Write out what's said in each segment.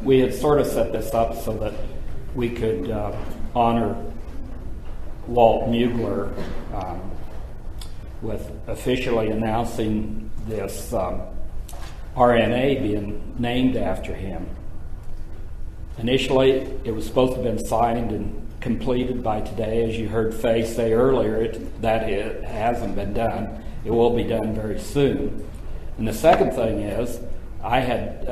we had sort of set this up so that we could honor Walt Mueggler with officially announcing this RNA being named after him. Initially, it was supposed to have been signed and completed by today. As you heard Faye say earlier, it hasn't been done. It will be done very soon. And the second thing is, I had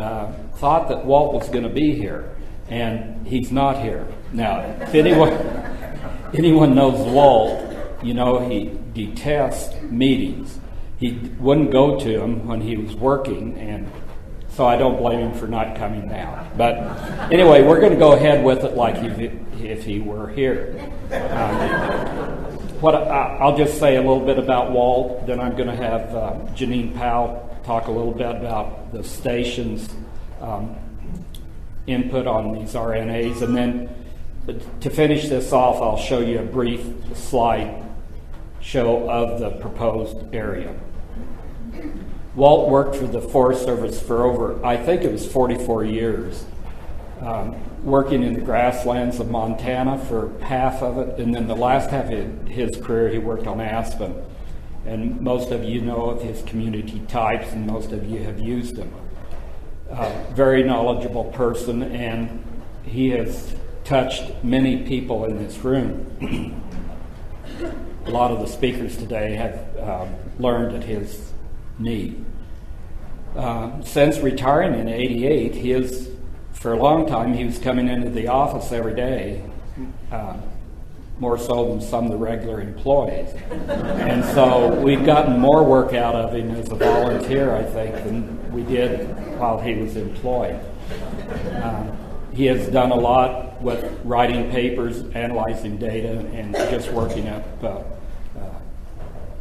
thought that Walt was going to be here, and he's not here. Now, if anyone knows Walt, you know he detests meetings. He wouldn't go to them when he was working, and so I don't blame him for not coming now. But anyway, we're going to go ahead with it like if he were here. I'll just say a little bit about Walt, then I'm going to have Janine Powell talk a little bit about the station's input on these RNAs, and then to finish this off, I'll show you a brief slide show of the proposed area. Walt worked for the Forest Service for over, I think it was 44 years, working in the grasslands of Montana for half of it, and then the last half of his career he worked on aspen. And most of you know of his community types, and most of you have used them. Very knowledgeable person, and he has touched many people in this room. A lot of the speakers today have learned at his need. Since retiring in '88, for a long time, he was coming into the office every day, more so than some of the regular employees. And so we've gotten more work out of him as a volunteer, I think, than we did while he was employed. He has done a lot with writing papers, analyzing data, and just working up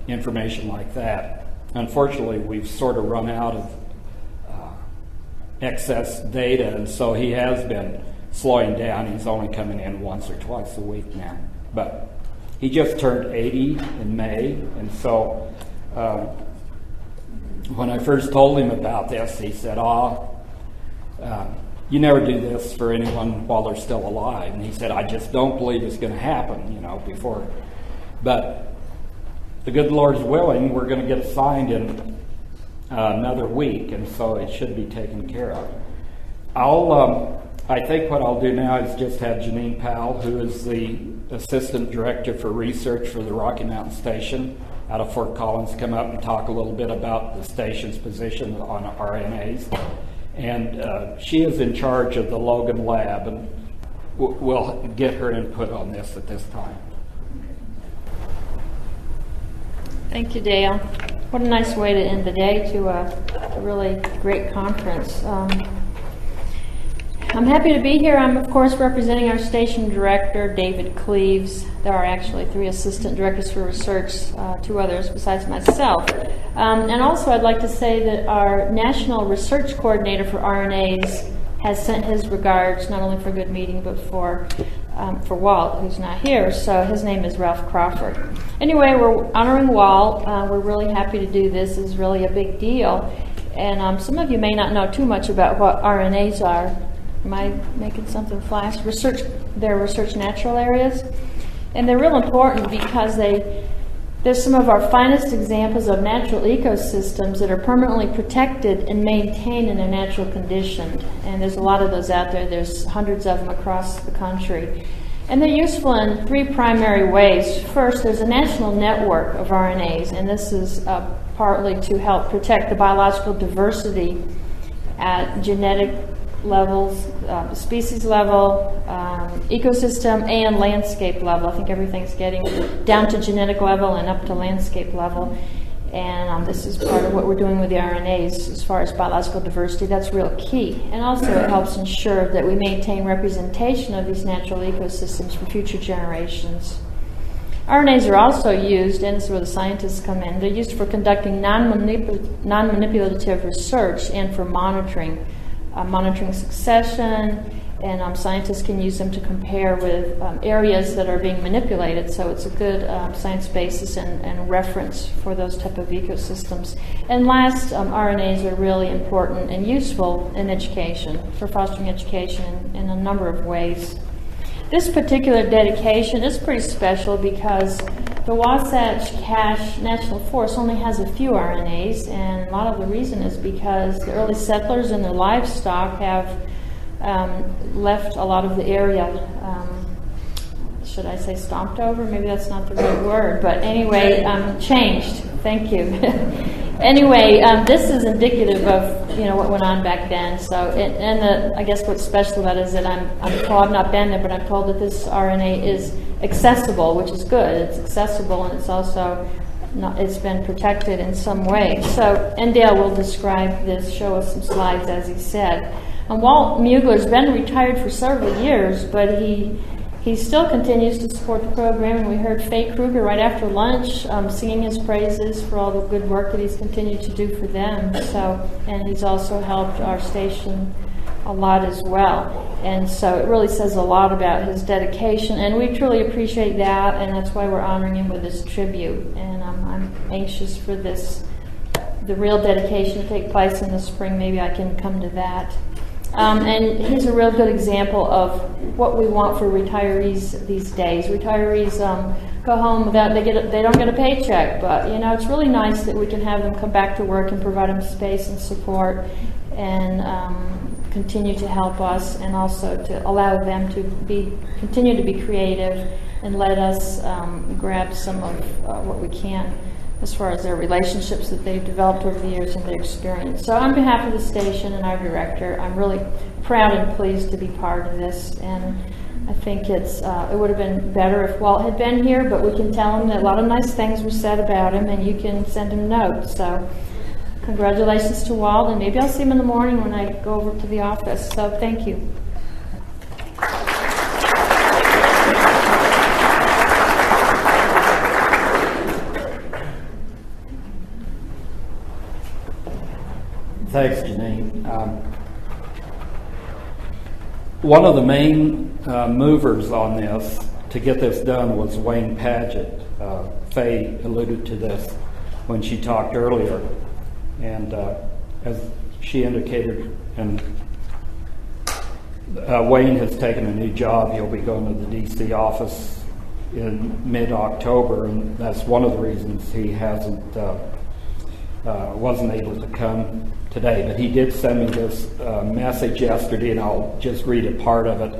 information like that. Unfortunately, we've sort of run out of excess data, and so he has been slowing down. He's only coming in once or twice a week now. But he just turned 80 in May, and so when I first told him about this, he said, you never do this for anyone while they're still alive. And he said, I just don't believe it's going to happen, before. But the good Lord's willing, we're going to get signed in another week, and so it should be taken care of. I think what I'll do now is just have Janine Powell, who is the Assistant Director for Research for the Rocky Mountain Station out of Fort Collins, come up and talk a little bit about the station's position on RNAs. And she is in charge of the Logan Lab, and we'll get her input on this at this time. Thank you, Dale. What a nice way to end the day to a really great conference. I'm happy to be here. I'm, of course, representing our station director, David Cleaves. There are actually 3 assistant directors for research, 2 others besides myself. And also I'd like to say that our national research coordinator for RNAs has sent his regards, not only for a good meeting, but for Walt, who's not here. So his name is Ralph Crawford. Anyway, we're honoring Walt. We're really happy to do this. It's really a big deal. And some of you may not know too much about what RNAs are. Am I making something flash? They're research natural areas. And they're real important because they're some of our finest examples of natural ecosystems that are permanently protected and maintained in their natural condition. And there's a lot of those out there. There's hundreds of them across the country. And they're useful in 3 primary ways. First, there's a national network of RNAs, and this is partly to help protect the biological diversity at genetic levels, species level, ecosystem, and landscape level. I think everything's getting down to genetic level and up to landscape level. And this is part of what we're doing with the RNAs as far as biological diversity. That's real key. And also it helps ensure that we maintain representation of these natural ecosystems for future generations. RNAs are also used, and this is where the scientists come in, they're used for conducting non-manipulative research and for monitoring succession and scientists can use them to compare with areas that are being manipulated. So it's a good science basis and reference for those type of ecosystems. And last, RNAs are really important and useful in education, for fostering education in a number of ways. This particular dedication is pretty special because the Wasatch Cache National Forest only has a few RNAs, and a lot of the reason is because the early settlers and their livestock have left a lot of the area, should I say stomped over? Maybe that's not the right word, but anyway, changed. Thank you. Anyway, this is indicative of what went on back then. So, I guess what's special about it is that I'm told, I've not been there, but I'm told that this RNA is accessible, which is good. It's accessible, and it's also it's been protected in some way. So, and Dale will describe this, show us some slides, as he said. And Walt Mueggler's been retired for several years, but he still continues to support the program, and we heard Faye Kruger right after lunch singing his praises for all the good work that he's continued to do for them. So, and he's also helped our station a lot as well. And so it really says a lot about his dedication, and we truly appreciate that, and that's why we're honoring him with this tribute. And I'm anxious for the real dedication to take place in the spring. Maybe I can come to that. And he's a real good example of what we want for retirees these days. Retirees go home without they don't get a paycheck, but it's really nice that we can have them come back to work and provide them space and support, and continue to help us, and also to allow them to continue to be creative and let us grab some of what we can as far as their relationships that they've developed over the years and their experience. So on behalf of the station and our director, I'm really proud and pleased to be part of this. And I think it would have been better if Walt had been here, but we can tell him that a lot of nice things were said about him, and you can send him notes. So congratulations to Walt, and maybe I'll see him in the morning when I go over to the office. So thank you. Thanks, Janine. One of the main movers on this to get this done was Wayne Paget. Faye alluded to this when she talked earlier, and as she indicated, and Wayne has taken a new job. He'll be going to the DC office in mid-October, and that's one of the reasons he wasn't able to come today. But he did send me this message yesterday, and I'll just read a part of it.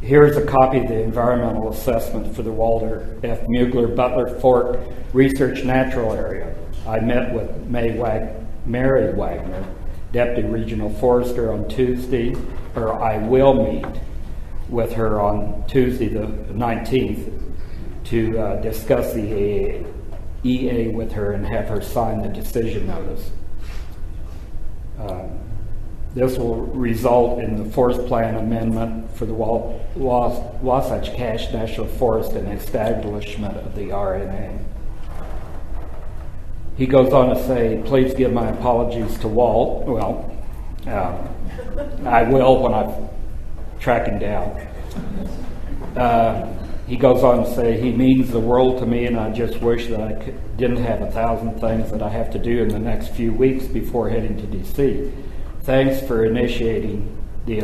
Here's a copy of the environmental assessment for the Walter F. Mueggler Butler Fork Research Natural Area. I met with Mary Wagner, Deputy Regional Forester, on Tuesday, or I will meet with her on Tuesday the 19th to discuss the EA with her and have her sign the decision notice. This will result in the Forest Plan amendment for the Wasatch Cache National Forest and establishment of the RNA. He goes on to say, please give my apologies to Walt. Well, I will when I track him down. He goes on to say, he means the world to me, and I just wish that I didn't have 1,000 things that I have to do in the next few weeks before heading to DC. Thanks for initiating the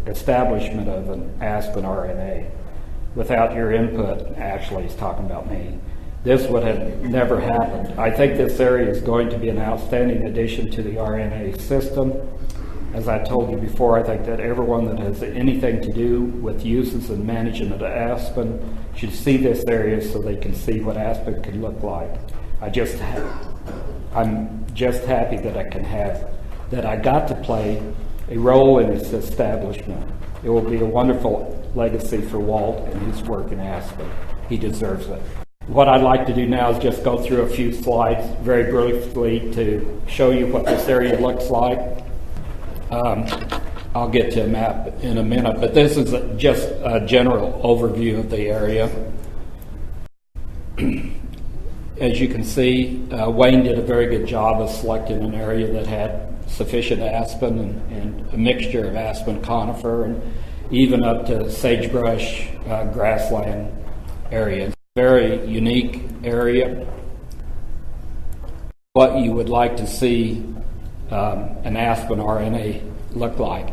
establishment of an Aspen RNA. Without your input, actually he's talking about me, this would have never happened. I think this area is going to be an outstanding addition to the RNA system. As I told you before, I think that everyone that has anything to do with uses and management of Aspen should see this area so they can see what Aspen could look like. I'm just happy that I got to play a role in its establishment. It will be a wonderful legacy for Walt and his work in Aspen. He deserves it. What I'd like to do now is just go through a few slides very briefly to show you what this area looks like. I'll get to a map in a minute, but this is just a general overview of the area. As you can see, Wayne did a very good job of selecting an area that had sufficient aspen and a mixture of aspen conifer and even up to sagebrush grassland areas. Very unique area. What you would like to see an aspen RNA look like.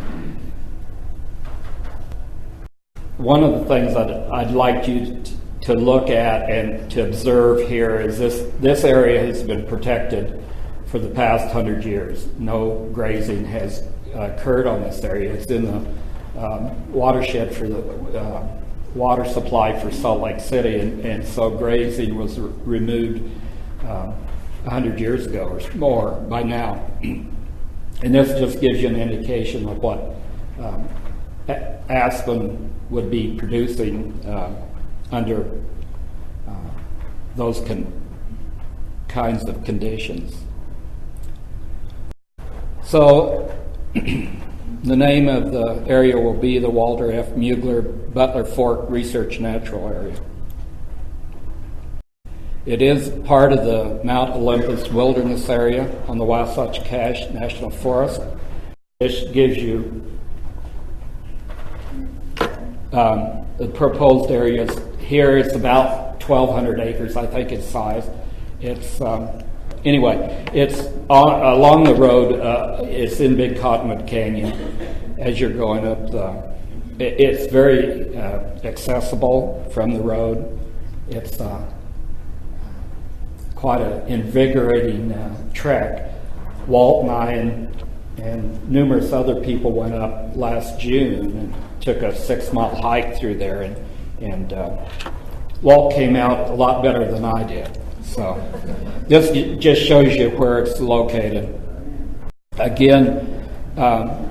One of the things that I'd like you to look at and to observe here is this area has been protected for the past 100 years. No grazing has occurred on this area. It's in the watershed for the water supply for Salt Lake City, and so grazing was removed 100 years ago or more by now. And this just gives you an indication of what aspen would be producing under those kinds of conditions. So the name of the area will be the Walter F. Mueggler Butler Fork Research Natural Area. It is part of the Mount Olympus Wilderness Area on the Wasatch Cache National Forest. This gives you the proposed areas. Here it's about 1,200 acres, I think, in size. It's anyway, it's along the road. It's in Big Cottonwood Canyon as you're going up. It's very accessible from the road. It's quite an invigorating trek. Walt and I and numerous other people went up last June and took a 6-mile hike through there, and Walt came out a lot better than I did. So this just shows you where it's located. Again,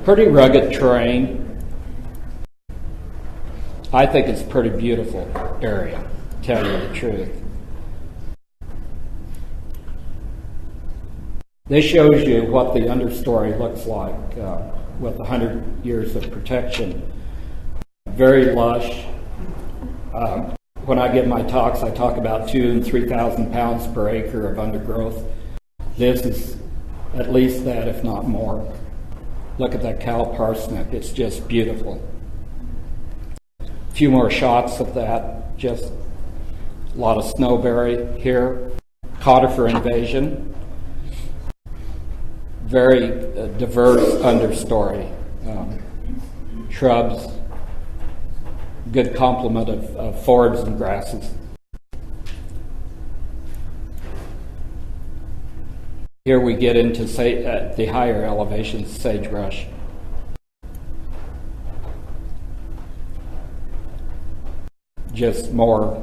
pretty rugged terrain. I think it's a pretty beautiful area, to tell you the truth. This shows you what the understory looks like with 100 years of protection. Very lush. When I give my talks, I talk about 2,000 and 3,000 pounds per acre of undergrowth. This is at least that, if not more. Look at that cow parsnip. It's just beautiful. A few more shots of that. Just a lot of snowberry here. Conifer invasion. Very diverse understory. Shrubs. Good complement of forbs and grasses. Here we get into the higher elevations, sagebrush. Just more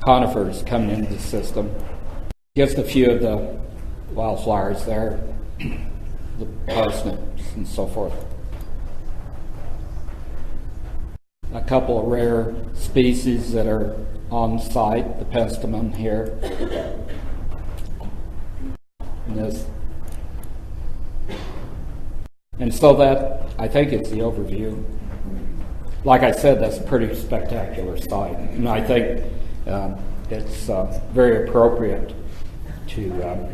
conifers coming into the system. Just a few of the wildflowers there, the parsnips and so forth. A couple of rare species that are on site, the pestamon here. And so that, I think, it's the overview. Like I said, that's a pretty spectacular site, and I think it's very appropriate to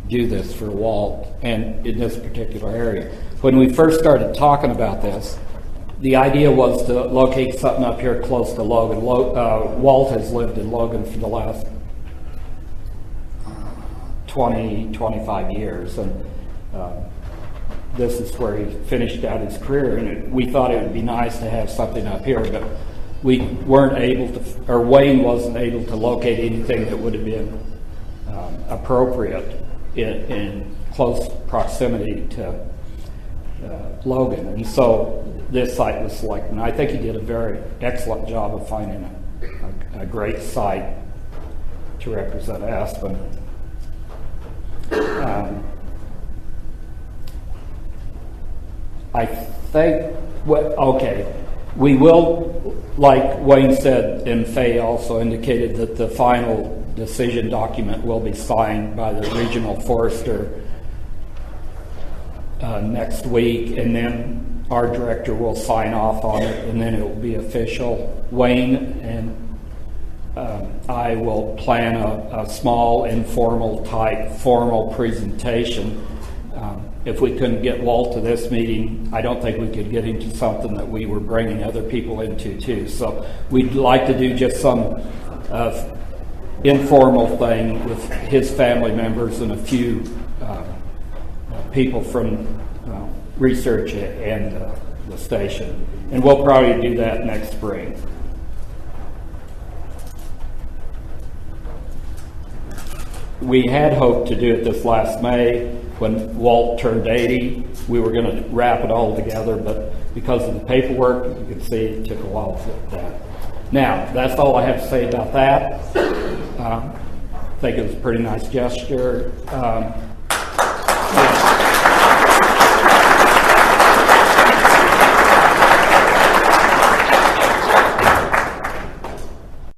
do this for Walt and in this particular area. When we first started talking about this, the idea was to locate something up here close to Logan. Walt has lived in Logan for the last 20, 25 years, and this is where he finished out his career, and we thought it would be nice to have something up here, but we weren't able to, or Wayne wasn't able to locate anything that would have been appropriate in close proximity to Logan, and so this site was selected, and I think he did a very excellent job of finding a great site to represent aspen. I think, we will, like Wayne said, and Faye also indicated that the final decision document will be signed by the regional forester next week, and then our director will sign off on it, and then it will be official. Wayne and I will plan a small, informal type, formal presentation. If we couldn't get Walt to this meeting, I don't think we could get into something that we were bringing other people into too. So we'd like to do just some informal thing with his family members and a few people from research and the station. And we'll probably do that next spring. We had hoped to do it this last May when Walt turned 80. We were going to wrap it all together, but because of the paperwork, you can see it took a while to get that. Now, that's all I have to say about that. I think it was a pretty nice gesture.